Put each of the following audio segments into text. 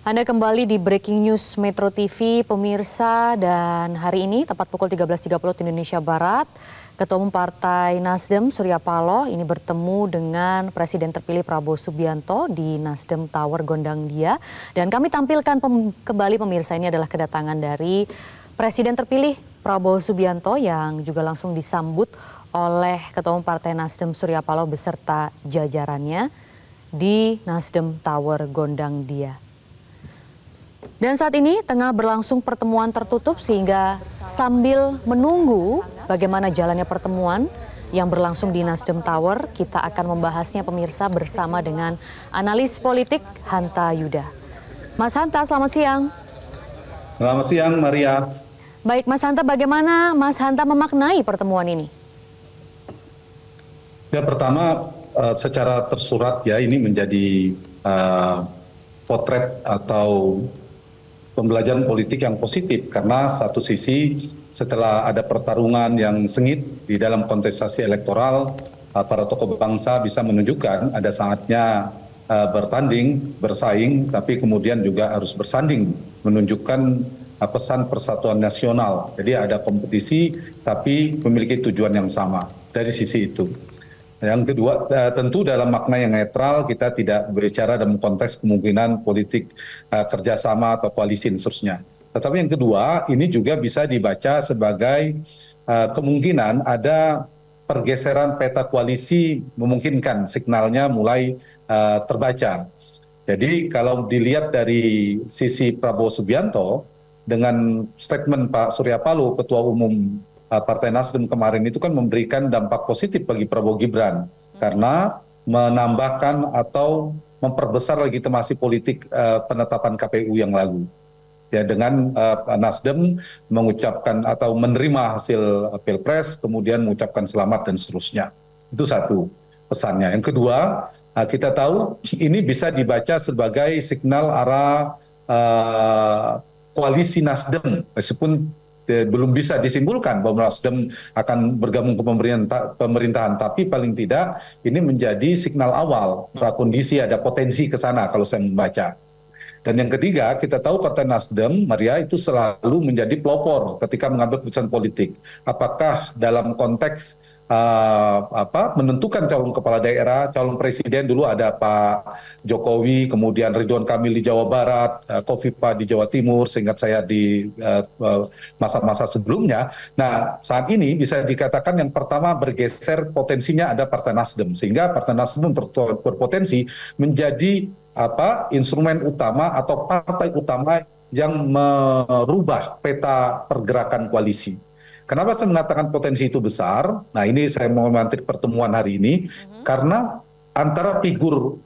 Anda kembali di Breaking News Metro TV, pemirsa, dan hari ini tepat pukul 13.30 Indonesia Barat, Ketua Umum Partai Nasdem Surya Paloh ini bertemu dengan Presiden terpilih Prabowo Subianto di Nasdem Tower Gondangdia. Dan kami tampilkan kembali pemirsa, ini adalah kedatangan dari Presiden terpilih Prabowo Subianto yang juga langsung disambut oleh Ketua Umum Partai Nasdem Surya Paloh beserta jajarannya di Nasdem Tower Gondangdia. Dan saat ini tengah berlangsung pertemuan tertutup sehingga sambil menunggu bagaimana jalannya pertemuan yang berlangsung di Nasdem Tower, kita akan membahasnya pemirsa bersama dengan analis politik Hanta Yuda. Mas Hanta, selamat siang. Selamat siang, Maria. Baik, Mas Hanta, bagaimana Mas Hanta memaknai pertemuan ini? Ya, pertama secara tersurat ya ini menjadi potret atau pembelajaran politik yang positif, karena satu sisi setelah ada pertarungan yang sengit di dalam kontestasi elektoral, para tokoh bangsa bisa menunjukkan ada saatnya bertanding, bersaing, tapi kemudian juga harus bersanding, menunjukkan pesan persatuan nasional. Jadi ada kompetisi tapi memiliki tujuan yang sama dari sisi itu. Yang kedua, tentu dalam makna yang netral, kita tidak berbicara dalam konteks kemungkinan politik kerjasama atau koalisi dan seterusnya. Tetapi yang kedua, ini juga bisa dibaca sebagai kemungkinan ada pergeseran peta koalisi, memungkinkan signalnya mulai terbaca. Jadi kalau dilihat dari sisi Prabowo Subianto, dengan statement Pak Surya Paloh, Ketua Umum Partai Nasdem kemarin itu kan memberikan dampak positif bagi Prabowo Gibran, karena menambahkan atau memperbesar legitimasi politik penetapan KPU yang lalu. Ya, dengan Nasdem mengucapkan atau menerima hasil Pilpres, kemudian mengucapkan selamat dan seterusnya. Itu satu pesannya. Yang kedua, kita tahu ini bisa dibaca sebagai signal arah koalisi Nasdem, meskipun belum bisa disimpulkan bahwa Nasdem akan bergabung ke pemerintahan, tapi paling tidak ini menjadi signal awal prakondisi ada potensi ke sana kalau saya membaca. Dan yang ketiga, kita tahu Partai Nasdem, Maria, itu selalu menjadi pelopor ketika mengambil keputusan politik. Apakah dalam konteks menentukan calon kepala daerah, calon presiden, dulu ada Pak Jokowi, kemudian Ridwan Kamil di Jawa Barat, Kofifa di Jawa Timur, seingat saya di masa-masa sebelumnya. Nah, saat ini bisa dikatakan yang pertama bergeser potensinya ada Partai Nasdem, sehingga Partai Nasdem berpotensi menjadi instrumen utama atau partai utama yang merubah peta pergerakan koalisi. Kenapa saya mengatakan potensi itu besar? Nah, ini saya mau memantik pertemuan hari ini, karena antara figur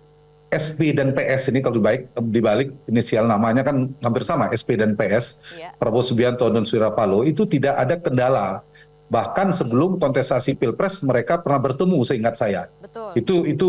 SP dan PS ini, kalau dibalik inisial namanya kan hampir sama, SP dan PS, Prabowo Subianto dan Surya Paloh, itu tidak ada kendala. Bahkan sebelum kontestasi Pilpres mereka pernah bertemu, seingat saya. Betul.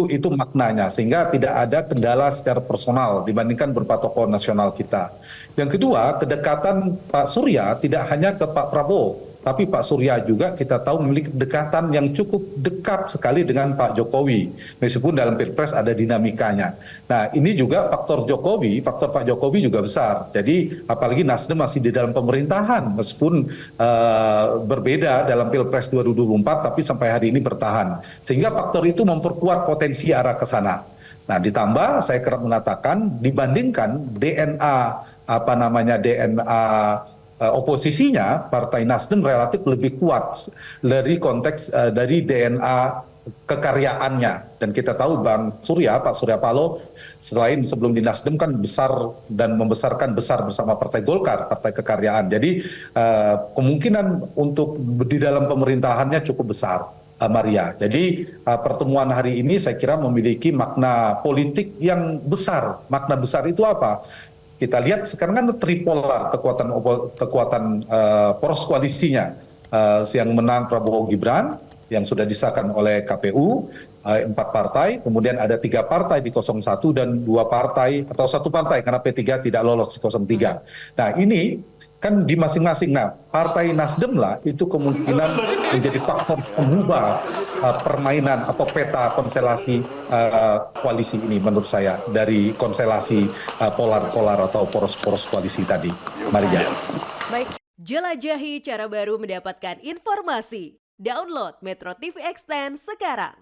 Itu maknanya, sehingga tidak ada kendala secara personal dibandingkan beberapa tokoh nasional kita. Yang kedua, kedekatan Pak Surya tidak hanya ke Pak Prabowo, tapi Pak Surya juga kita tahu memiliki kedekatan yang cukup dekat sekali dengan Pak Jokowi, meskipun dalam Pilpres ada dinamikanya. Nah, ini juga faktor Pak Jokowi juga besar. Jadi apalagi Nasdem masih di dalam pemerintahan, meskipun berbeda dalam Pilpres 2024, tapi sampai hari ini bertahan. Sehingga faktor itu memperkuat potensi arah ke sana. Nah, ditambah saya kerap mengatakan dibandingkan DNA oposisinya, Partai Nasdem relatif lebih kuat dari konteks dari DNA kekaryaannya. Dan kita tahu Pak Surya Paloh selain sebelum di Nasdem kan besar dan membesarkan besar bersama Partai Golkar, Partai Kekaryaan. Jadi kemungkinan untuk di dalam pemerintahannya cukup besar, Maria. Jadi pertemuan hari ini saya kira memiliki makna politik yang besar. Makna besar itu apa? Kita lihat sekarang kan tripolar kekuatan poros koalisinya, yang menang Prabowo Gibran yang sudah disahkan oleh KPU, 4 partai, kemudian ada 3 partai di 01 dan 2 partai atau 1 partai karena P3 tidak lolos di 03. Nah, ini kan di masing-masing. Nah, Partai Nasdem lah itu kemungkinan menjadi faktor pengubah permainan atau peta konstelasi koalisi ini menurut saya dari konstelasi polar-polar atau poros-poros koalisi tadi. Maria. Baik. Jelajahi cara baru mendapatkan informasi. Download Metro TV Extend sekarang.